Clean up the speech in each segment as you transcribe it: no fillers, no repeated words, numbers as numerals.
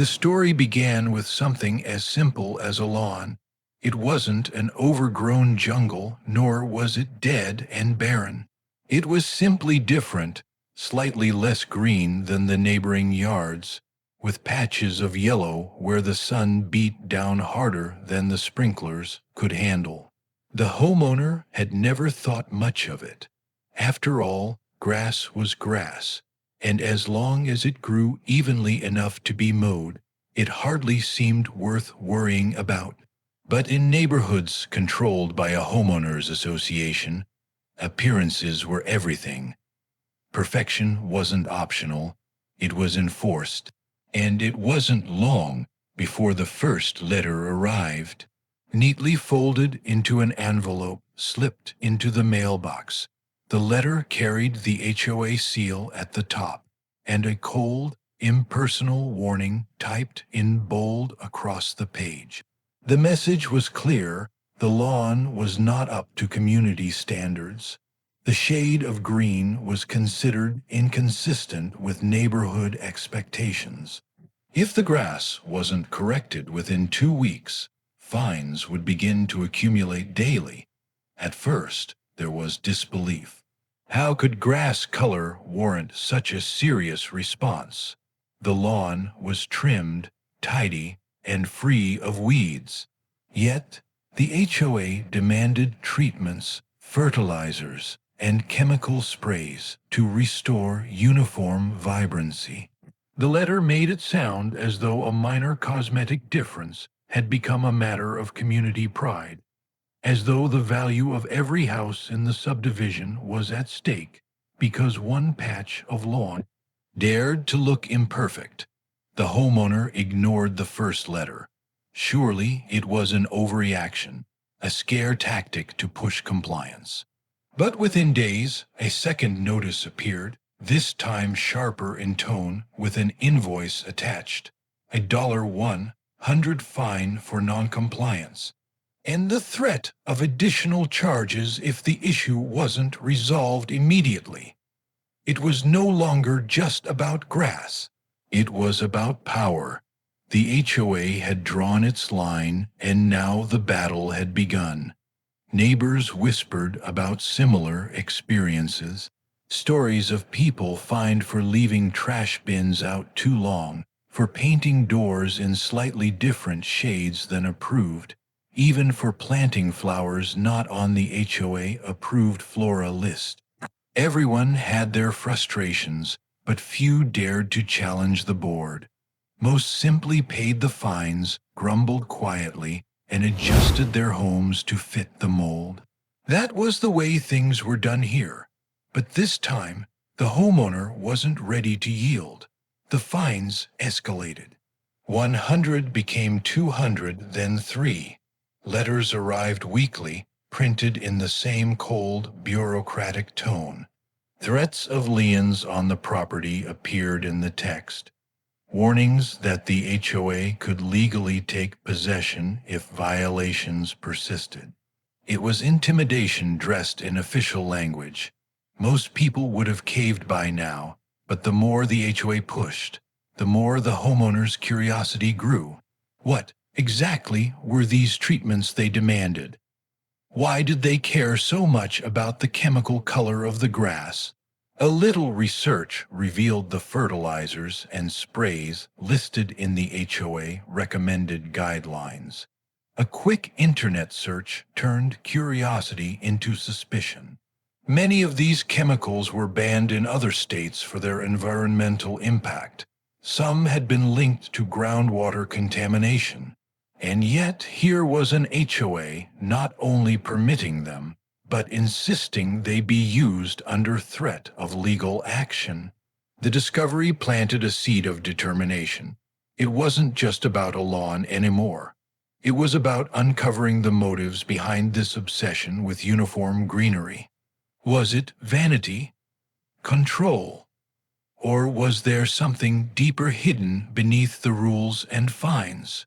The story began with something as simple as a lawn. It wasn't an overgrown jungle, nor was it dead and barren. It was simply different, slightly less green than the neighboring yards, with patches of yellow where the sun beat down harder than the sprinklers could handle. The homeowner had never thought much of it. After all, grass was grass, and as long as it grew evenly enough to be mowed, it hardly seemed worth worrying about. But in neighborhoods controlled by a homeowners association, appearances were everything. Perfection wasn't optional, it was enforced, and it wasn't long before the first letter arrived. Neatly folded into an envelope, slipped into the mailbox. The letter carried the HOA seal at the top, and a cold, impersonal warning typed in bold across the page. The message was clear: the lawn was not up to community standards. The shade of green was considered inconsistent with neighborhood expectations. If the grass wasn't corrected within 2 weeks, fines would begin to accumulate daily. At first, there was disbelief. How could grass color warrant such a serious response? The lawn was trimmed, tidy, and free of weeds. Yet, the HOA demanded treatments, fertilizers, and chemical sprays to restore uniform vibrancy. The letter made it sound as though a minor cosmetic difference had become a matter of community pride, as though the value of every house in the subdivision was at stake because one patch of lawn dared to look imperfect. The homeowner ignored the first letter. Surely it was an overreaction, a scare tactic to push compliance. But within days, a second notice appeared, this time sharper in tone, with an invoice attached. $100 fine for noncompliance, and the threat of additional charges if the issue wasn't resolved immediately. It was no longer just about grass. It was about power. The HOA had drawn its line, and now the battle had begun. Neighbors whispered about similar experiences, stories of people fined for leaving trash bins out too long, for painting doors in slightly different shades than approved, even for planting flowers not on the HOA-approved flora list. Everyone had their frustrations, but few dared to challenge the board. Most simply paid the fines, grumbled quietly, and adjusted their homes to fit the mold. That was the way things were done here. But this time, the homeowner wasn't ready to yield. The fines escalated. 100 became 200, then 3. Letters arrived weekly, printed in the same cold, bureaucratic tone. Threats of liens on the property appeared in the text. Warnings that the HOA could legally take possession if violations persisted. It was intimidation dressed in official language. Most people would have caved by now, but the more the HOA pushed, the more the homeowner's curiosity grew. What exactly were these treatments they demanded? Why did they care so much about the chemical color of the grass? A little research revealed the fertilizers and sprays listed in the HOA recommended guidelines. A quick internet search turned curiosity into suspicion. Many of these chemicals were banned in other states for their environmental impact. Some had been linked to groundwater contamination. And yet here was an HOA not only permitting them, but insisting they be used under threat of legal action. The discovery planted a seed of determination. It wasn't just about a lawn anymore. It was about uncovering the motives behind this obsession with uniform greenery. Was it vanity? Control? Or was there something deeper hidden beneath the rules and fines?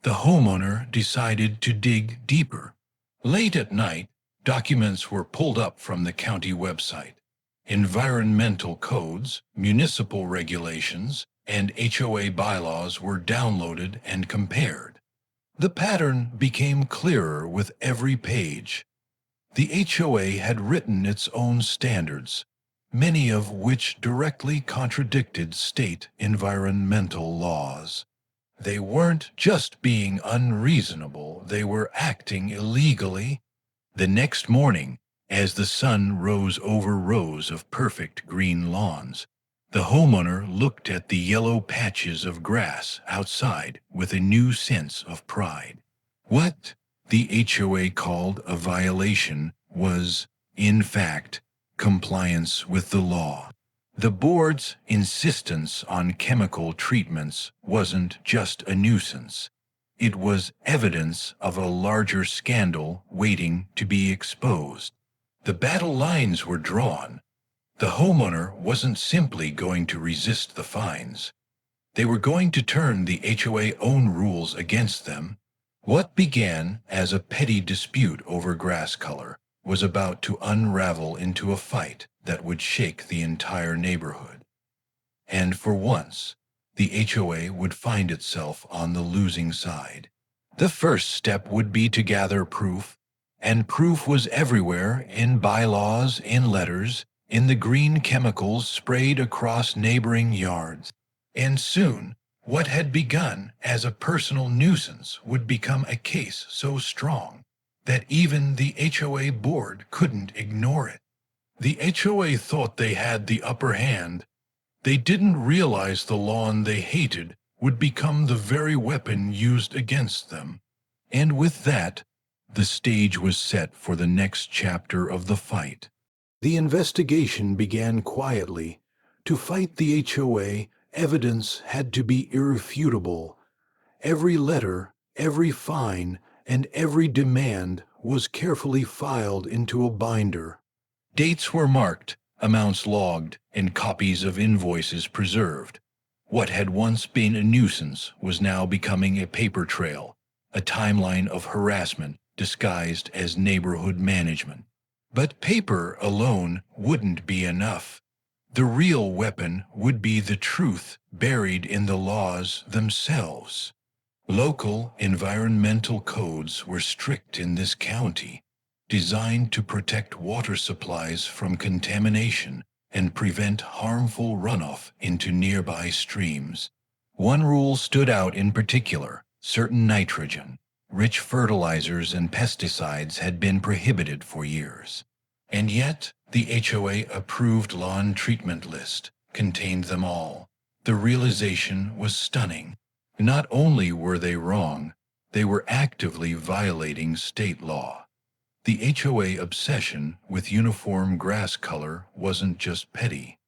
The homeowner decided to dig deeper. Late at night, documents were pulled up from the county website. Environmental codes, municipal regulations, and HOA bylaws were downloaded and compared. The pattern became clearer with every page. The HOA had written its own standards, many of which directly contradicted state environmental laws. They weren't just being unreasonable, they were acting illegally. The next morning, as the sun rose over rows of perfect green lawns, the homeowner looked at the yellow patches of grass outside with a new sense of pride. What the HOA called a violation was, in fact, compliance with the law. The board's insistence on chemical treatments wasn't just a nuisance. It was evidence of a larger scandal waiting to be exposed. The battle lines were drawn. The homeowner wasn't simply going to resist the fines. They were going to turn the HOA own rules against them. What began as a petty dispute over grass color was about to unravel into a fight that would shake the entire neighborhood. And for once, the HOA would find itself on the losing side. The first step would be to gather proof, and proof was everywhere, in bylaws, in letters, in the green chemicals sprayed across neighboring yards. And soon, what had begun as a personal nuisance would become a case so strong that even the HOA board couldn't ignore it. The HOA thought they had the upper hand. They didn't realize the lawn they hated would become the very weapon used against them. And with that, the stage was set for the next chapter of the fight. The investigation began quietly. To fight the HOA, evidence had to be irrefutable. Every letter, every fine, and every demand was carefully filed into a binder. Dates were marked, amounts logged, and copies of invoices preserved. What had once been a nuisance was now becoming a paper trail, a timeline of harassment disguised as neighborhood management. But paper alone wouldn't be enough. The real weapon would be the truth buried in the laws themselves. Local environmental codes were strict in this county, designed to protect water supplies from contamination and prevent harmful runoff into nearby streams. One rule stood out in particular: certain nitrogen-rich fertilizers and pesticides had been prohibited for years. And yet, the HOA-approved lawn treatment list contained them all. The realization was stunning. Not only were they wrong, they were actively violating state law. The HOA obsession with uniform grass color wasn't just petty.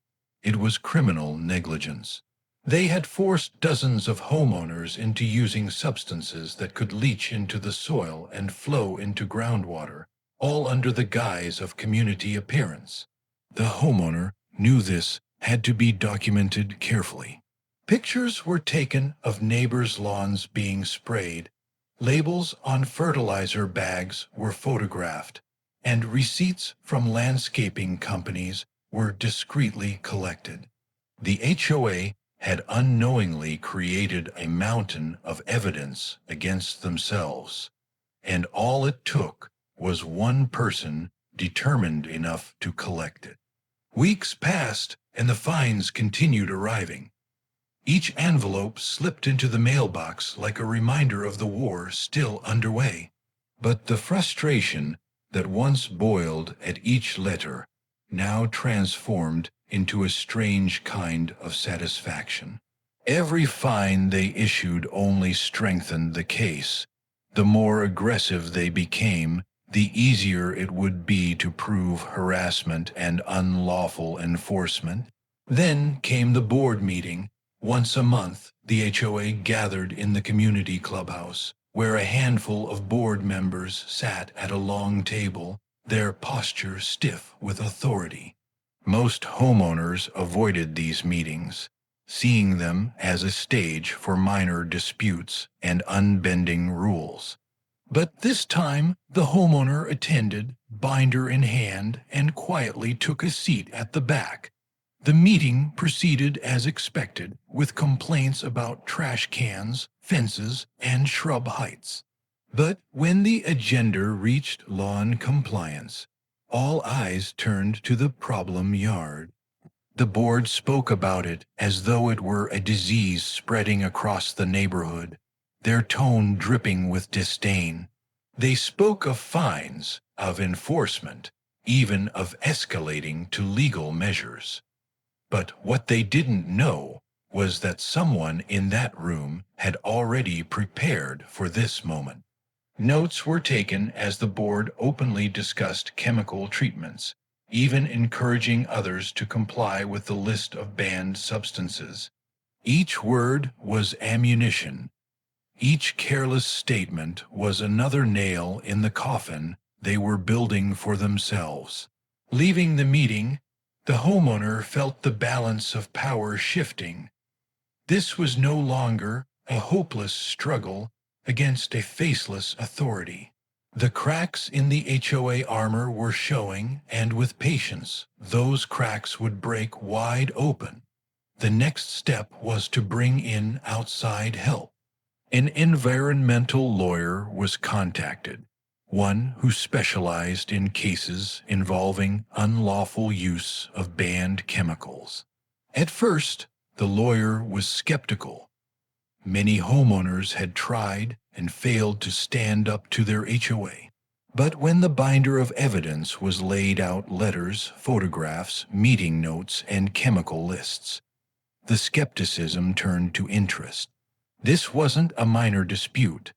It was criminal negligence. They had forced dozens of homeowners into using substances that could leach into the soil and flow into groundwater, all under the guise of community appearance. The homeowner knew this had to be documented carefully. Pictures were taken of neighbors' lawns being sprayed. Labels on fertilizer bags were photographed, and receipts from landscaping companies were discreetly collected. The HOA had unknowingly created a mountain of evidence against themselves, and all it took was one person determined enough to collect it. Weeks passed, and the fines continued arriving. Each envelope slipped into the mailbox like a reminder of the war still underway. But the frustration that once boiled at each letter now transformed into a strange kind of satisfaction. Every fine they issued only strengthened the case. The more aggressive they became, the easier it would be to prove harassment and unlawful enforcement. Then came the board meeting. Once a month, the HOA gathered in the community clubhouse, where a handful of board members sat at a long table, their posture stiff with authority. Most homeowners avoided these meetings, seeing them as a stage for minor disputes and unbending rules. But this time, the homeowner attended, binder in hand, and quietly took a seat at the back. The meeting proceeded as expected, with complaints about trash cans, fences, and shrub heights. But when the agenda reached lawn compliance, all eyes turned to the problem yard. The board spoke about it as though it were a disease spreading across the neighborhood, their tone dripping with disdain. They spoke of fines, of enforcement, even of escalating to legal measures. But what they didn't know was that someone in that room had already prepared for this moment. Notes were taken as the board openly discussed chemical treatments, even encouraging others to comply with the list of banned substances. Each word was ammunition. Each careless statement was another nail in the coffin they were building for themselves. Leaving the meeting, the homeowner felt the balance of power shifting. This was no longer a hopeless struggle against a faceless authority. The cracks in the HOA armor were showing, and with patience, those cracks would break wide open. The next step was to bring in outside help. An environmental lawyer was contacted, one who specialized in cases involving unlawful use of banned chemicals. At first, the lawyer was skeptical. Many homeowners had tried and failed to stand up to their HOA. But when the binder of evidence was laid out, letters, photographs, meeting notes, and chemical lists, the skepticism turned to interest. This wasn't a minor dispute.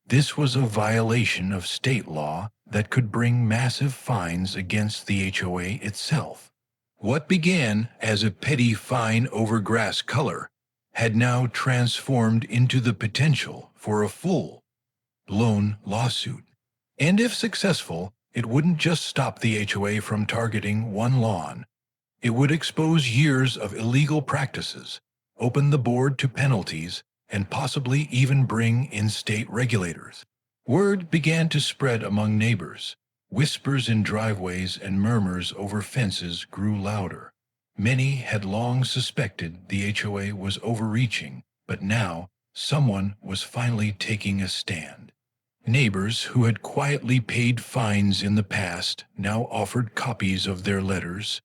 This was a violation of state law that could bring massive fines against the HOA itself. What began as a petty fine over grass color had now transformed into the potential for a full-blown lawsuit. And if successful, it wouldn't just stop the HOA from targeting one lawn. It would expose years of illegal practices, open the board to penalties, and possibly even bring in state regulators. Word began to spread among neighbors. Whispers in driveways and murmurs over fences grew louder. Many had long suspected the HOA was overreaching, but now someone was finally taking a stand. Neighbors who had quietly paid fines in the past now offered copies of their letters,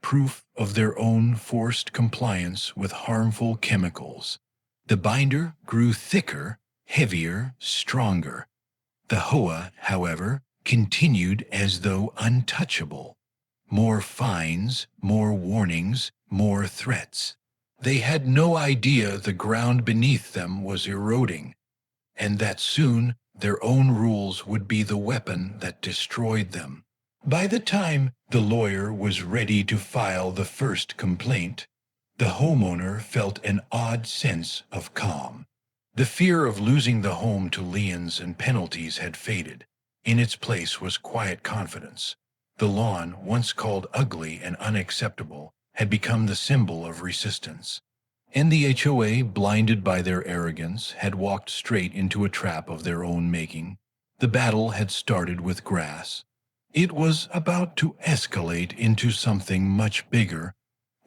proof of their own forced compliance with harmful chemicals. The binder grew thicker, heavier, stronger. The HOA, however, continued as though untouchable. More fines, more warnings, more threats. They had no idea the ground beneath them was eroding, and that soon their own rules would be the weapon that destroyed them. By the time the lawyer was ready to file the first complaint, the homeowner felt an odd sense of calm. The fear of losing the home to liens and penalties had faded. In its place was quiet confidence. The lawn, once called ugly and unacceptable, had become the symbol of resistance. And the HOA, blinded by their arrogance, had walked straight into a trap of their own making. The battle had started with grass. It was about to escalate into something much bigger.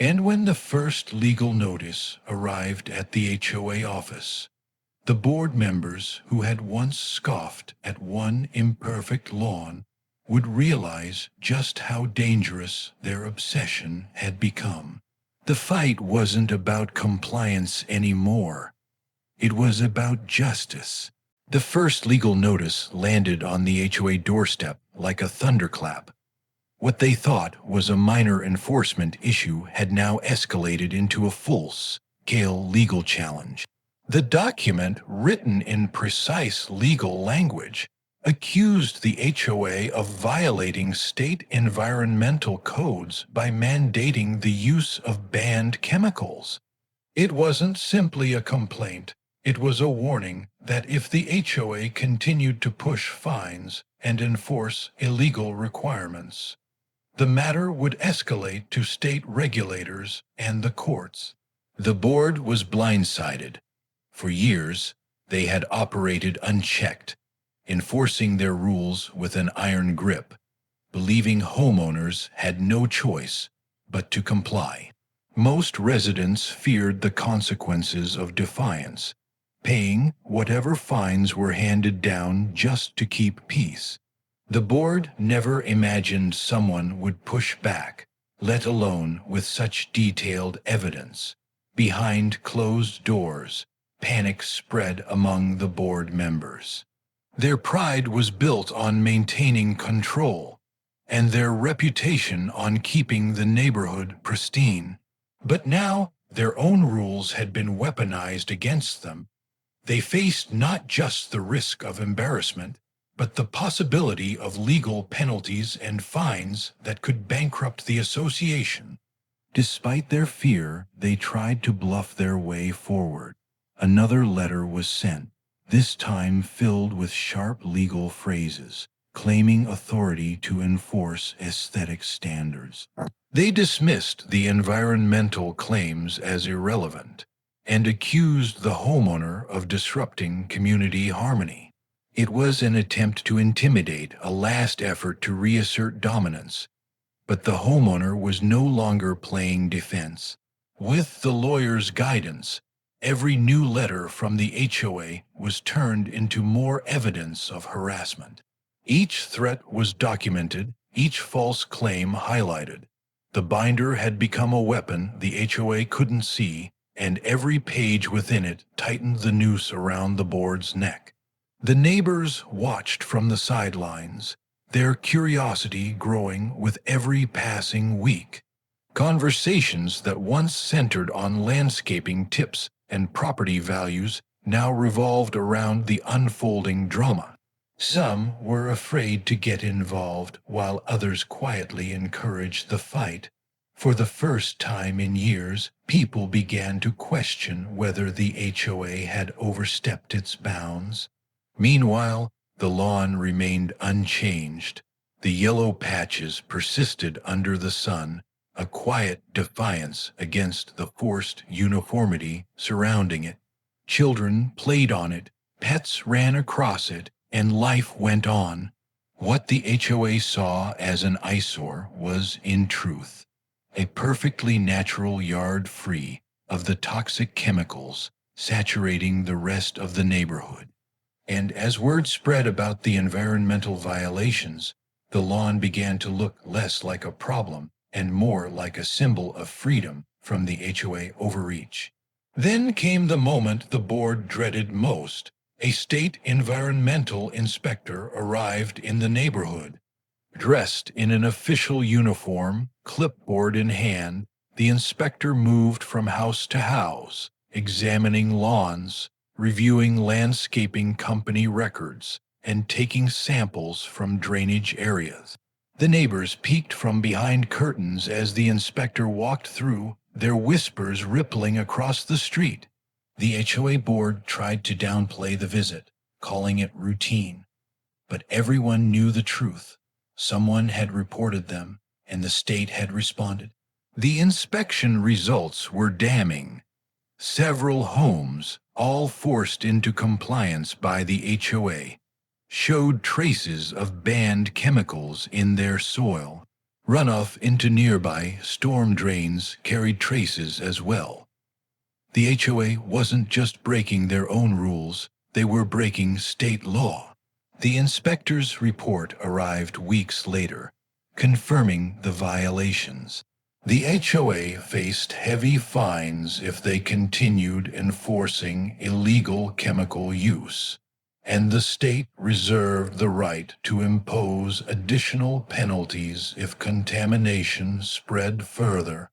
And when the first legal notice arrived at the HOA office, the board members who had once scoffed at one imperfect lawn would realize just how dangerous their obsession had become. The fight wasn't about compliance anymore. It was about justice. The first legal notice landed on the HOA doorstep like a thunderclap. What they thought was a minor enforcement issue had now escalated into a full-scale legal challenge. The document, written in precise legal language, accused the HOA of violating state environmental codes by mandating the use of banned chemicals. It wasn't simply a complaint. It was a warning that if the HOA continued to push fines and enforce illegal requirements, the matter would escalate to state regulators and the courts. The board was blindsided. For years, they had operated unchecked, enforcing their rules with an iron grip, believing homeowners had no choice but to comply. Most residents feared the consequences of defiance, paying whatever fines were handed down just to keep peace. The board never imagined someone would push back, let alone with such detailed evidence. Behind closed doors, panic spread among the board members. Their pride was built on maintaining control, and their reputation on keeping the neighborhood pristine. But now their own rules had been weaponized against them. They faced not just the risk of embarrassment, but the possibility of legal penalties and fines that could bankrupt the association. Despite their fear, they tried to bluff their way forward. Another letter was sent, this time filled with sharp legal phrases, claiming authority to enforce aesthetic standards. They dismissed the environmental claims as irrelevant and accused the homeowner of disrupting community harmony. It was an attempt to intimidate, a last effort to reassert dominance. But the homeowner was no longer playing defense. With the lawyer's guidance, every new letter from the HOA was turned into more evidence of harassment. Each threat was documented, each false claim highlighted. The binder had become a weapon the HOA couldn't see, and every page within it tightened the noose around the board's neck. The neighbors watched from the sidelines, their curiosity growing with every passing week. Conversations that once centered on landscaping tips and property values now revolved around the unfolding drama. Some were afraid to get involved, while others quietly encouraged the fight. For the first time in years, people began to question whether the HOA had overstepped its bounds. Meanwhile, the lawn remained unchanged. The yellow patches persisted under the sun, a quiet defiance against the forced uniformity surrounding it. Children played on it, pets ran across it, and life went on. What the HOA saw as an eyesore was, in truth, a perfectly natural yard free of the toxic chemicals saturating the rest of the neighborhood. And as word spread about the environmental violations, the lawn began to look less like a problem and more like a symbol of freedom from the HOA overreach. Then came the moment the board dreaded most. A state environmental inspector arrived in the neighborhood. Dressed in an official uniform, clipboard in hand, the inspector moved from house to house, examining lawns, reviewing landscaping company records, and taking samples from drainage areas. The neighbors peeked from behind curtains as the inspector walked through, their whispers rippling across the street. The HOA board tried to downplay the visit, calling it routine. But everyone knew the truth. Someone had reported them, and the state had responded. The inspection results were damning. Several homes, all forced into compliance by the HOA, showed traces of banned chemicals in their soil. Runoff into nearby storm drains carried traces as well. The HOA wasn't just breaking their own rules, they were breaking state law. The inspector's report arrived weeks later, confirming the violations. The HOA faced heavy fines if they continued enforcing illegal chemical use, and the state reserved the right to impose additional penalties if contamination spread further.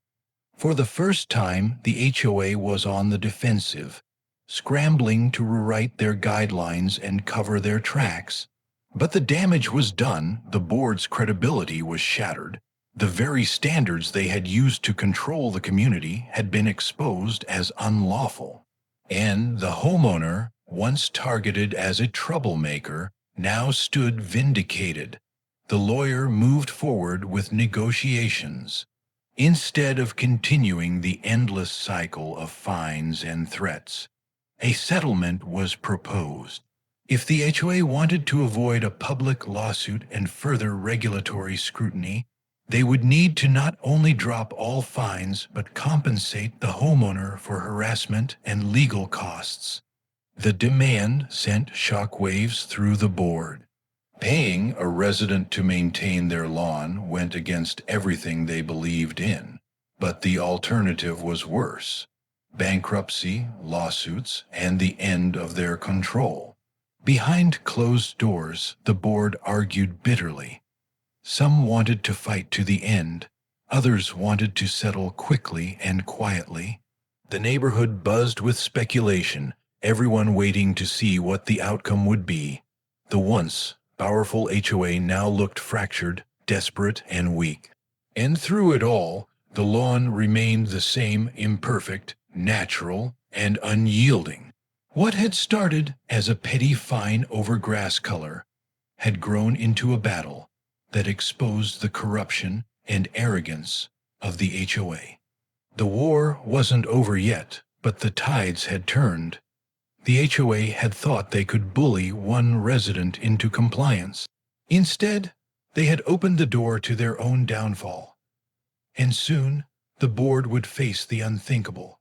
For the first time, the HOA was on the defensive, scrambling to rewrite their guidelines and cover their tracks. But the damage was done, the board's credibility was shattered. The very standards they had used to control the community had been exposed as unlawful. And the homeowner, once targeted as a troublemaker, now stood vindicated. The lawyer moved forward with negotiations. Instead of continuing the endless cycle of fines and threats, a settlement was proposed. If the HOA wanted to avoid a public lawsuit and further regulatory scrutiny, They would need to not only drop all fines but compensate the homeowner for harassment and legal costs. The demand sent shockwaves through the board. Paying a resident to maintain their lawn went against everything they believed in, but the alternative was worse: bankruptcy, lawsuits, and the end of their control. Behind closed doors, the board argued bitterly. Some wanted to fight to the end, others wanted to settle quickly and quietly. The neighborhood buzzed with speculation, everyone waiting to see what the outcome would be. The once powerful HOA now looked fractured, desperate, and weak. And through it all, the lawn remained the same: imperfect, natural, and unyielding. What had started as a petty fine over grass color had grown into a battle that exposed the corruption and arrogance of the HOA. The war wasn't over yet, but the tides had turned. The HOA had thought they could bully one resident into compliance. Instead, they had opened the door to their own downfall. And soon, the board would face the unthinkable: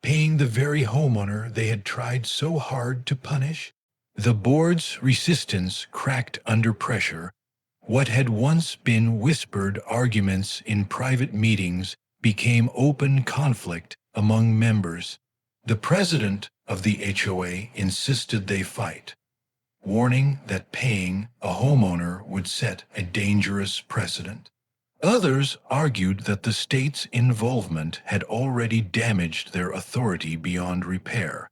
paying the very homeowner they had tried so hard to punish. The board's resistance cracked under pressure. What had once been whispered arguments in private meetings became open conflict among members. The president of the HOA insisted they fight, warning that paying a homeowner would set a dangerous precedent. Others argued that the state's involvement had already damaged their authority beyond repair.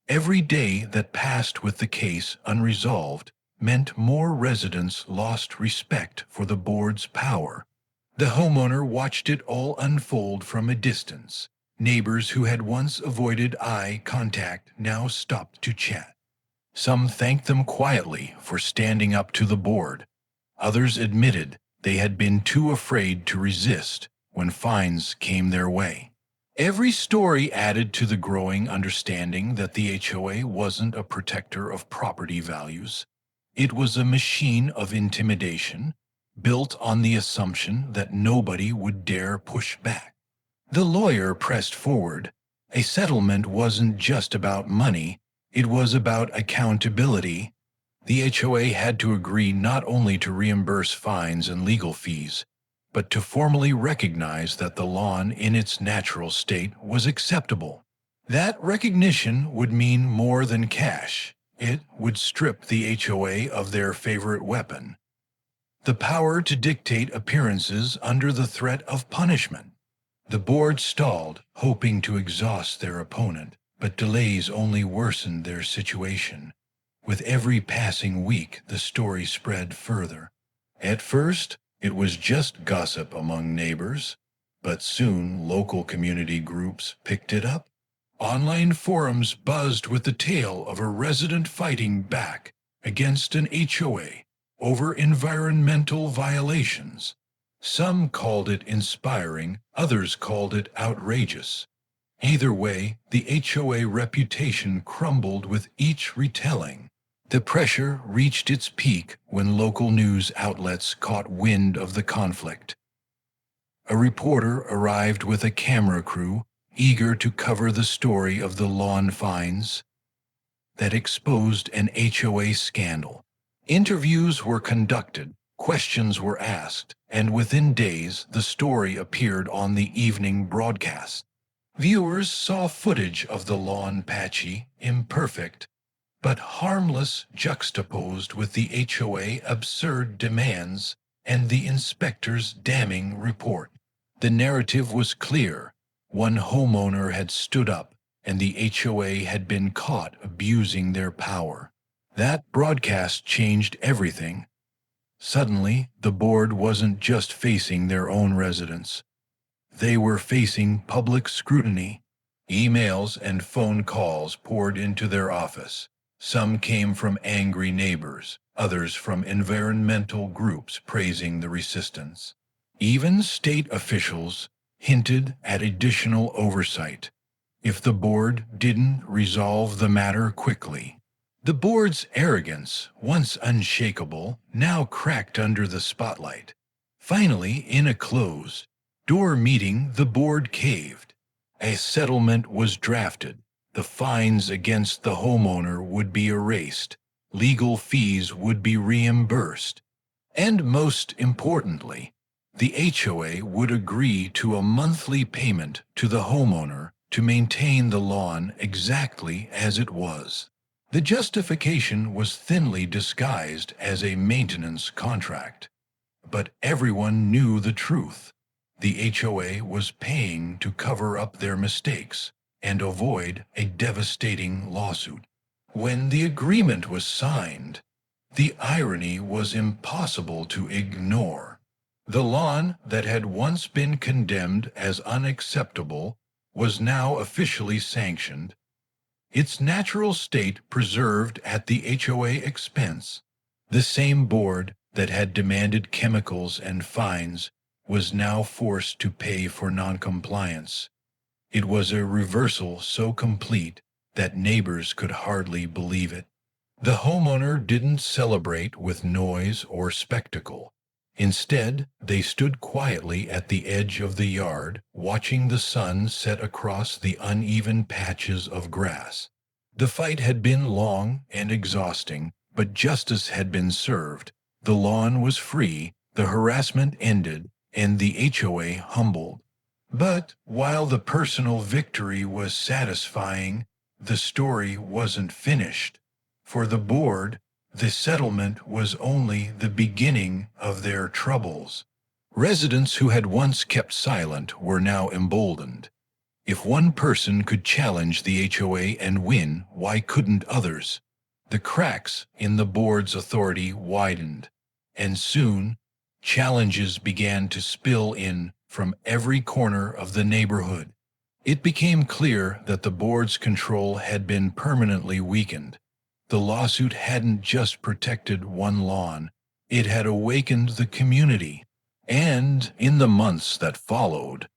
Every day that passed with the case unresolved meant more residents lost respect for the board's power. The homeowner watched it all unfold from a distance. Neighbors who had once avoided eye contact now stopped to chat. Some thanked them quietly for standing up to the board. Others admitted they had been too afraid to resist when fines came their way. Every story added to the growing understanding that the HOA wasn't a protector of property values. It was a machine of intimidation, built on the assumption that nobody would dare push back. The lawyer pressed forward. A settlement wasn't just about money, it was about accountability. The HOA had to agree not only to reimburse fines and legal fees, but to formally recognize that the lawn in its natural state was acceptable. That recognition would mean more than cash. It would strip the HOA of their favorite weapon: the power to dictate appearances under the threat of punishment. The board stalled, hoping to exhaust their opponent, but delays only worsened their situation. With every passing week, the story spread further. At first, it was just gossip among neighbors, but soon local community groups picked it up. Online forums buzzed with the tale of a resident fighting back against an HOA over environmental violations. Some called it inspiring, others called it outrageous. Either way, the HOA reputation crumbled with each retelling. The pressure reached its peak when local news outlets caught wind of the conflict. A reporter arrived with a camera crew, eager to cover the story of the lawn fines that exposed an HOA scandal. Interviews were conducted, questions were asked, and within days the story appeared on the evening broadcast. Viewers saw footage of the lawn patchy, imperfect, but harmless, juxtaposed with the HOA absurd demands and the inspector's damning report. The narrative was clear. One homeowner had stood up, and the HOA had been caught abusing their power. That broadcast changed everything. Suddenly, the board wasn't just facing their own residents. They were facing public scrutiny. Emails and phone calls poured into their office. Some came from angry neighbors, others from environmental groups praising the resistance. Even state officials hinted at additional oversight if the board didn't resolve the matter quickly. The board's arrogance, once unshakable, now cracked under the spotlight. Finally, in a closed-door meeting, the board caved. A settlement was drafted. The fines against the homeowner would be erased. Legal fees would be reimbursed. And most importantly, the HOA would agree to a monthly payment to the homeowner to maintain the lawn exactly as it was. The justification was thinly disguised as a maintenance contract. But everyone knew the truth. The HOA was paying to cover up their mistakes and avoid a devastating lawsuit. When the agreement was signed, the irony was impossible to ignore. The lawn that had once been condemned as unacceptable was now officially sanctioned, its natural state preserved at the HOA expense. The same board that had demanded chemicals and fines was now forced to pay for noncompliance. It was a reversal so complete that neighbors could hardly believe it. The homeowner didn't celebrate with noise or spectacle. Instead, they stood quietly at the edge of the yard, watching the sun set across the uneven patches of grass. The fight had been long and exhausting, but justice had been served. The lawn was free, the harassment ended, and the HOA humbled. But while the personal victory was satisfying, the story wasn't finished. For the board, the settlement was only the beginning of their troubles. Residents who had once kept silent were now emboldened. If one person could challenge the HOA and win, why couldn't others? The cracks in the board's authority widened, and soon challenges began to spill in from every corner of the neighborhood. It became clear that the board's control had been permanently weakened. The lawsuit hadn't just protected one lawn, it had awakened the community. And in the months that followed,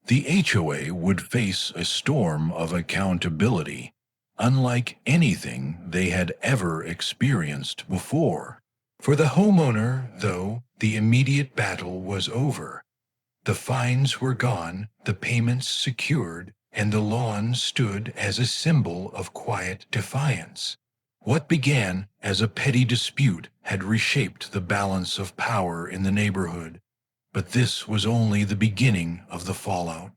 the HOA would face a storm of accountability, unlike anything they had ever experienced before. For the homeowner, though, the immediate battle was over. The fines were gone, the payments secured, and the lawn stood as a symbol of quiet defiance. What began as a petty dispute had reshaped the balance of power in the neighborhood. But this was only the beginning of the fallout.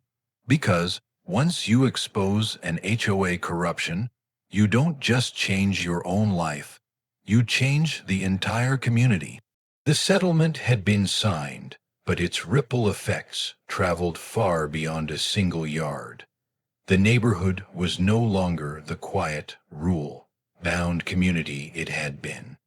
Because once you expose an HOA corruption, you don't just change your own life, you change the entire community. The settlement had been signed, but its ripple effects traveled far beyond a single yard. The neighborhood was no longer the quiet, rule-bound community it had been.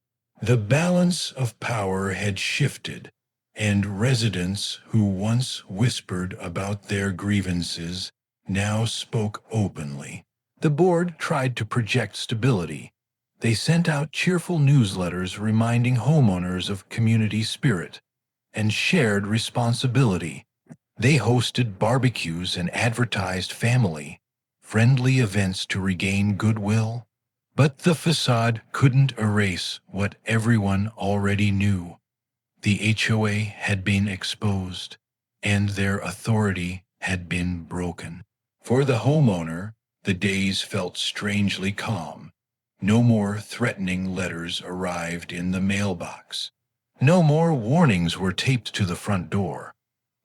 The balance of power had shifted, and residents who once whispered about their grievances now spoke openly. The board tried to project stability. They sent out cheerful newsletters reminding homeowners of community spirit and shared responsibility. They hosted barbecues and advertised family-friendly events to regain goodwill. But the facade couldn't erase what everyone already knew. The HOA had been exposed, and their authority had been broken. For the homeowner, the days felt strangely calm. No more threatening letters arrived in the mailbox. No more warnings were taped to the front door.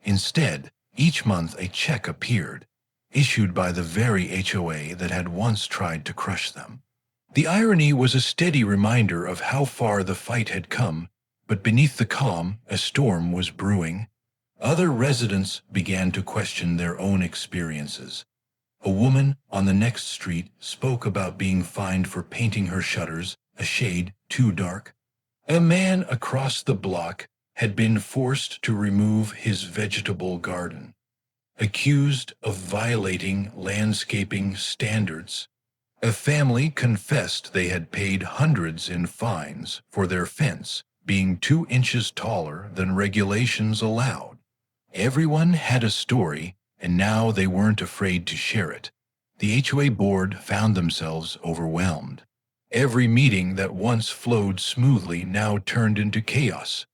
Instead, each month a check appeared, issued by the very HOA that had once tried to crush them. The irony was a steady reminder of how far the fight had come, but beneath the calm, a storm was brewing. Other residents began to question their own experiences. A woman on the next street spoke about being fined for painting her shutters a shade too dark. A man across the block had been forced to remove his vegetable garden, accused of violating landscaping standards. A family confessed they had paid hundreds in fines for their fence being 2 inches taller than regulations allowed. Everyone had a story, and now they weren't afraid to share it. The HOA board found themselves overwhelmed. Every meeting that once flowed smoothly now turned into chaos.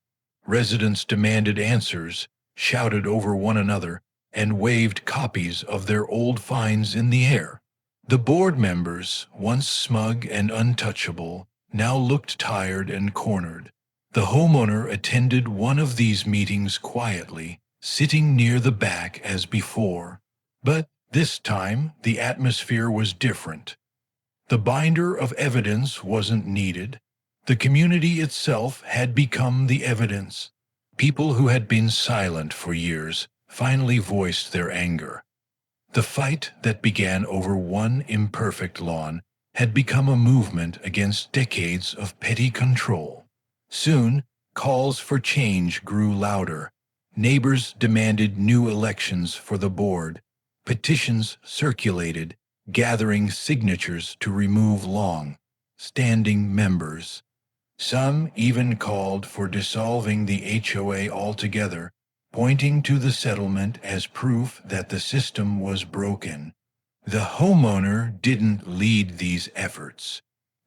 Residents demanded answers, shouted over one another, and waved copies of their old fines in the air. The board members, once smug and untouchable, now looked tired and cornered. The homeowner attended one of these meetings quietly, sitting near the back as before. But this time, the atmosphere was different. The binder of evidence wasn't needed. The community itself had become the evidence. People who had been silent for years finally voiced their anger. The fight that began over one imperfect lawn had become a movement against decades of petty control. Soon, calls for change grew louder. Neighbors demanded new elections for the board. Petitions circulated, gathering signatures to remove long-standing members. Some even called for dissolving the HOA altogether, pointing to the settlement as proof that the system was broken. The homeowner didn't lead these efforts,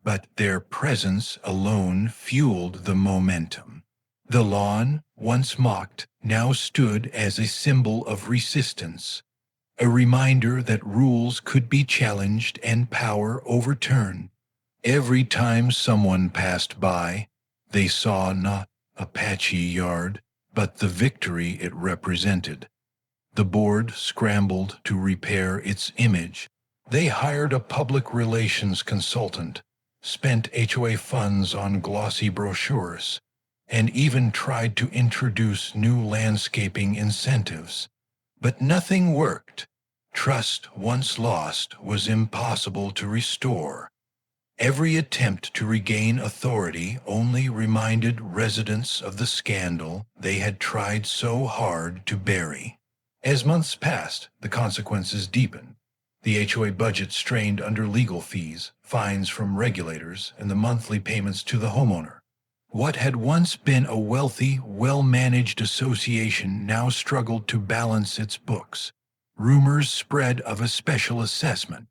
but their presence alone fueled the momentum. The lawn, once mocked, now stood as a symbol of resistance, a reminder that rules could be challenged and power overturned. Every time someone passed by, they saw not a patchy yard, but the victory it represented. The board scrambled to repair its image. They hired a public relations consultant, spent HOA funds on glossy brochures, and even tried to introduce new landscaping incentives. But nothing worked. Trust once lost was impossible to restore. Every attempt to regain authority only reminded residents of the scandal they had tried so hard to bury. As months passed, the consequences deepened. The HOA budget strained under legal fees, fines from regulators, and the monthly payments to the homeowner. What had once been a wealthy, well-managed association now struggled to balance its books. Rumors spread of a special assessment,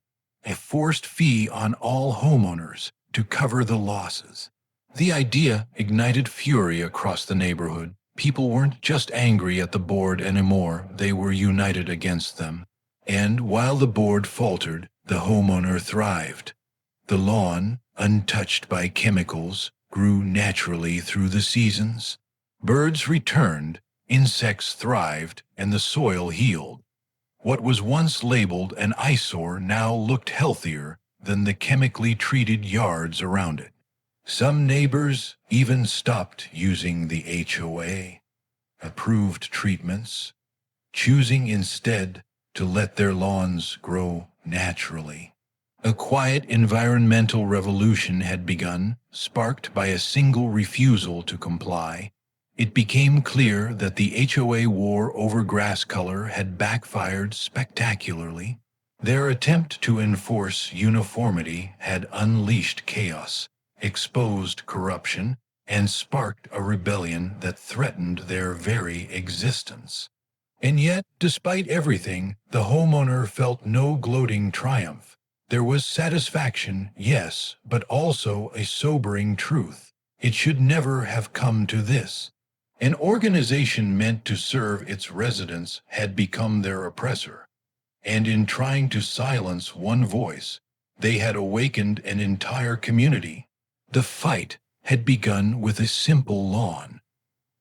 a forced fee on all homeowners to cover the losses. The idea ignited fury across the neighborhood. People weren't just angry at the board anymore, they were united against them. And while the board faltered, the homeowner thrived. The lawn, untouched by chemicals, grew naturally through the seasons. Birds returned, insects thrived, and the soil healed. What was once labeled an eyesore now looked healthier than the chemically treated yards around it. Some neighbors even stopped using the HOA approved treatments, choosing instead to let their lawns grow naturally. A quiet environmental revolution had begun, sparked by a single refusal to comply. It became clear that the HOA war over grass color had backfired spectacularly. Their attempt to enforce uniformity had unleashed chaos, exposed corruption, and sparked a rebellion that threatened their very existence. And yet, despite everything, the homeowner felt no gloating triumph. There was satisfaction, yes, but also a sobering truth. It should never have come to this. An organization meant to serve its residents had become their oppressor, and in trying to silence one voice, they had awakened an entire community. The fight had begun with a simple lawn,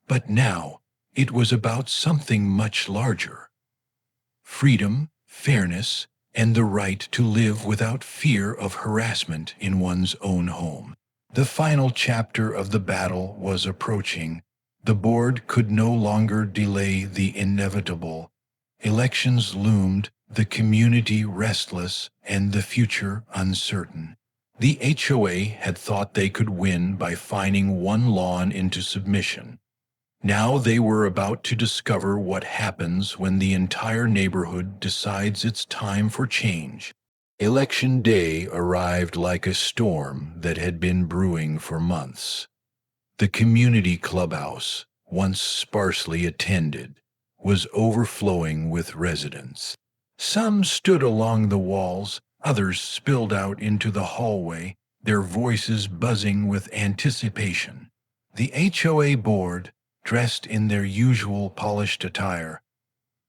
but now it was about something much larger. Freedom, fairness, and the right to live without fear of harassment in one's own home. The final chapter of the battle was approaching. The board could no longer delay the inevitable. Elections loomed, the community restless, and the future uncertain. The HOA had thought they could win by fining one lawn into submission. Now they were about to discover what happens when the entire neighborhood decides it's time for change. Election day arrived like a storm that had been brewing for months. The community clubhouse, once sparsely attended, was overflowing with residents. Some stood along the walls, others spilled out into the hallway, their voices buzzing with anticipation. The HOA board, dressed in their usual polished attire,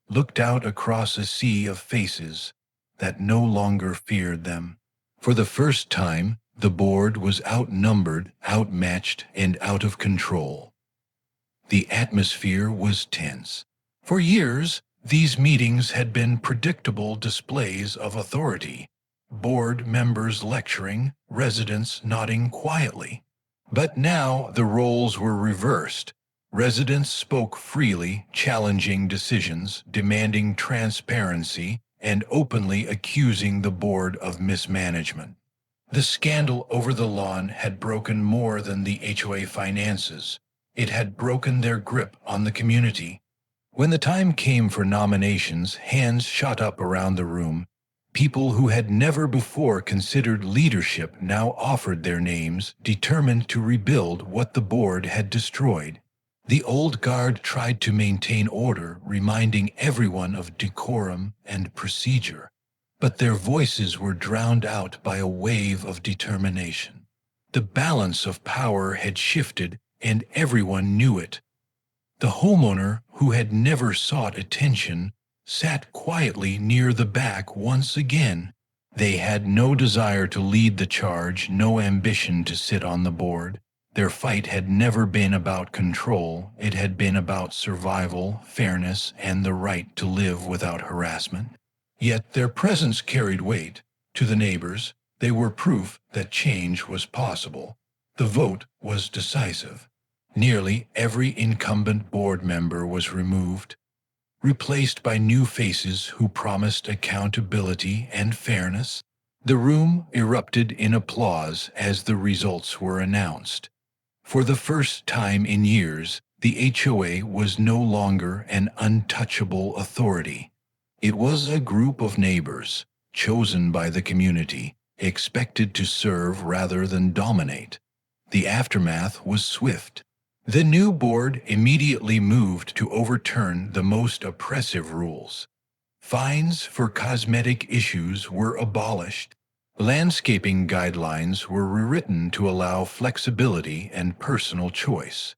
looked out across a sea of faces that no longer feared them. For the first time, the board was outnumbered, outmatched, and out of control. The atmosphere was tense. For years, these meetings had been predictable displays of authority, board members lecturing, residents nodding quietly. But now the roles were reversed. Residents spoke freely, challenging decisions, demanding transparency, and openly accusing the board of mismanagement. The scandal over the lawn had broken more than the HOA finances. It had broken their grip on the community. When the time came for nominations, hands shot up around the room. People who had never before considered leadership now offered their names, determined to rebuild what the board had destroyed. The old guard tried to maintain order, reminding everyone of decorum and procedure. But their voices were drowned out by a wave of determination. The balance of power had shifted, and everyone knew it. The homeowner, who had never sought attention, sat quietly near the back once again. They had no desire to lead the charge, no ambition to sit on the board. Their fight had never been about control. It had been about survival, fairness, and the right to live without harassment. Yet their presence carried weight. To the neighbors, they were proof that change was possible. The vote was decisive. Nearly every incumbent board member was removed, replaced by new faces who promised accountability and fairness. The room erupted in applause as the results were announced. For the first time in years, the HOA was no longer an untouchable authority. It was a group of neighbors, chosen by the community, expected to serve rather than dominate. The aftermath was swift. The new board immediately moved to overturn the most oppressive rules. Fines for cosmetic issues were abolished. Landscaping guidelines were rewritten to allow flexibility and personal choice.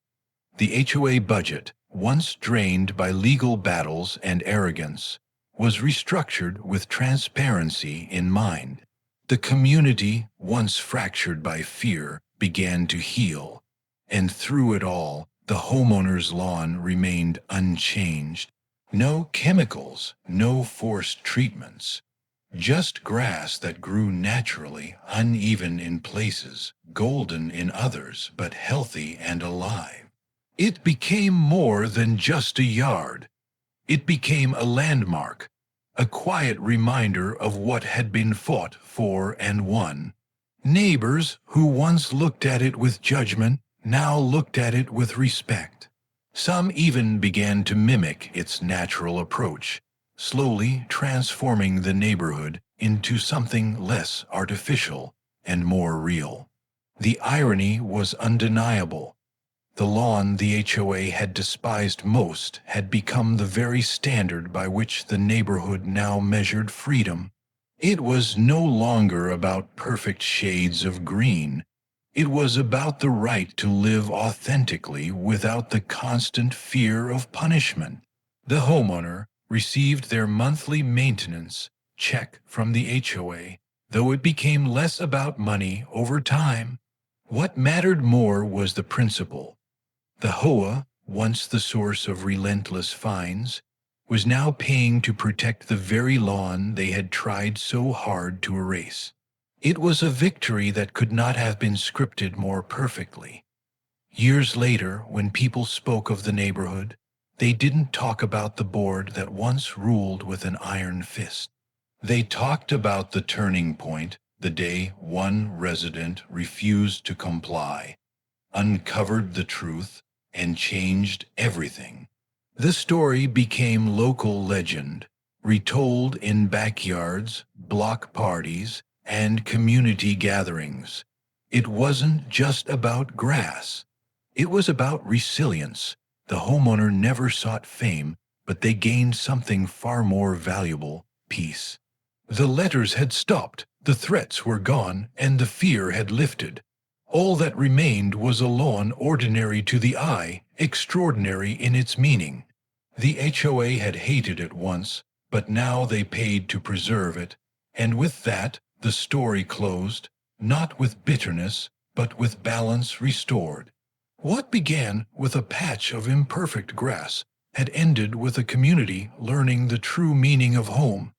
The HOA budget, once drained by legal battles and arrogance, was restructured with transparency in mind. The community, once fractured by fear, began to heal. And through it all, the homeowner's lawn remained unchanged. No chemicals, no forced treatments. Just grass that grew naturally, uneven in places, golden in others, but healthy and alive. It became more than just a yard. It became a landmark, a quiet reminder of what had been fought for and won. Neighbors who once looked at it with judgment now looked at it with respect. Some even began to mimic its natural approach, slowly transforming the neighborhood into something less artificial and more real. The irony was undeniable. The lawn the HOA had despised most had become the very standard by which the neighborhood now measured freedom. It was no longer about perfect shades of green. It was about the right to live authentically without the constant fear of punishment. The homeowner received their monthly maintenance check from the HOA, though it became less about money over time. What mattered more was the principle. The HOA, once the source of relentless fines, was now paying to protect the very lawn they had tried so hard to erase. It was a victory that could not have been scripted more perfectly. Years later, when people spoke of the neighborhood, they didn't talk about the board that once ruled with an iron fist. They talked about the turning point, the day one resident refused to comply, uncovered the truth, and changed everything. The story became local legend, retold in backyards, block parties, and community gatherings. It wasn't just about grass. It was about resilience. The homeowner never sought fame, but they gained something far more valuable: peace. The letters had stopped, the threats were gone, and the fear had lifted. All that remained was a lawn ordinary to the eye, extraordinary in its meaning. The HOA had hated it once, but now they paid to preserve it, and with that the story closed, not with bitterness, but with balance restored. What began with a patch of imperfect grass had ended with a community learning the true meaning of home,